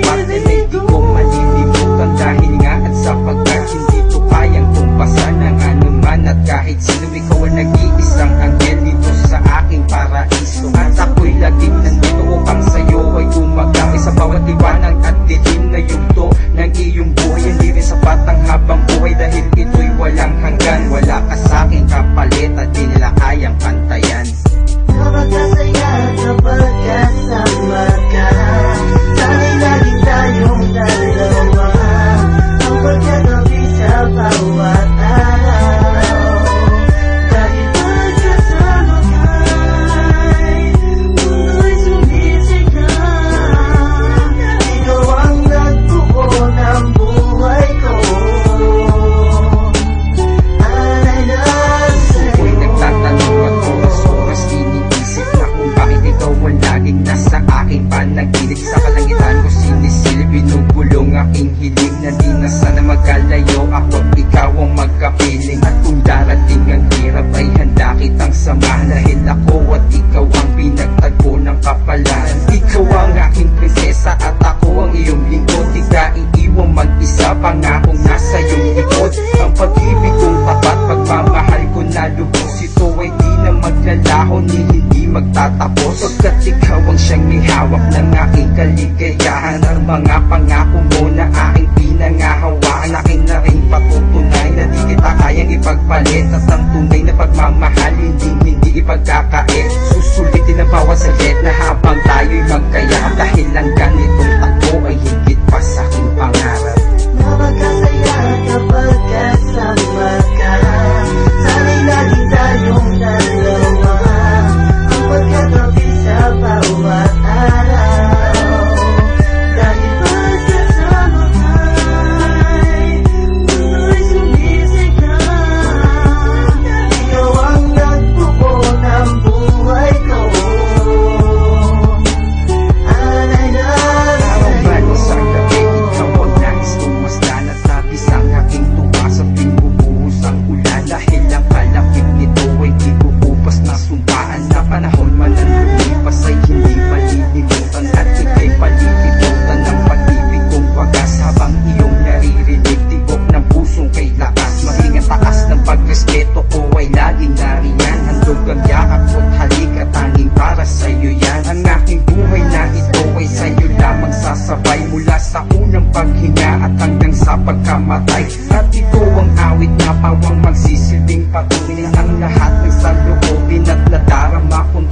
tapat na di ko malilimutan. Dahil nga at sapagkat hindi to kayang tumpasan ng anuman. At kahit sino, ikaw ang nag-iisang anghel dito sa aking paraiso. At ako'y laging nandito upang sa'yo ay gumagamit sa bawat liwanag at dilim na yugto ng iyong buhay. Hindi rin sapat ang habang buhay dahil ito'y walang hanggan. Wala ka sa'king kapalit at di nila kayang pantayan. Napakasaya kapag kasama ka, sana'y laging tayong dalawa, ang pagkagabi sa bawat araw. Dahil pagkasama ka'y mundo'y sumisigaw. Ikaw ang nagbuo ng buhay ko. Alay na sa'yo. Ako'y nagtatanong at oras-oras iniisip na kung bakit ikaw ang laging nasa aking panaginip. Sa kalangitan ko sinisilip, binubulong aking hiling na di na sana magkalayo. Ako't ikaw ang magkapiling. At kung darating ang hirap ay handa kitang samahan. Dahil ako at ikaw ang pinagtagpo ng kapalan. Ikaw ang aking prinsesa at ako ang iyong lingkod. Di ka iiwang mag-isa, pangakong nasa iyong likod. Ang pag-ibig kong tapat, pagmamahal ko na lubos. Ito ay di na maglalaho ni hindi magtatapos. Pagkat ikaw ang siyang may hawak ng aking kaligayahan. Ang mga pangako mo na aking pinangahawaan, aking na rin patutunay na di kita kayang ipagpalit. At ang tunay na pagmamahal hindi ipagkakait. Susulitin ang bawat saglit na habang tayo'y magkayam. Dahil ang ganitong takbo ay higit pa sa aking pangarap. Napakasaya kapag kasama ka, sana'y laging tayong dalawa, ang pagkagabi sa bawat araw. Dahil pagkasama ka'y mundo'y sumisigaw. Ikaw ang nagbuo ng buhay ko. Alay na Araw sa gabi, ikaw ang nais tumasdan at labis ang aking tuwa sa pinubuhos ang ulan. Dahil ang kalakip nito ay di bubupas na sumpaan na panahon man ang lumipas ay hindi malilimutan. At ika'y palilimutan ng pag-ibig kong wagas habang iyong naririnig. Tibok ng pusong kay lakas, maging ang taas ng pagrespeto ko ay laging nariyan. Handog ang yakap ko't halik at tanging para sa'yo yan. Ang aking buhay na ito ay sa'yo lamang sasabay, mula sa unang paghinga at hanggang sa pagkamatay. At ito ang awit na pawang magsisilbing patunay ang lahat ng saloobin at nadarama kong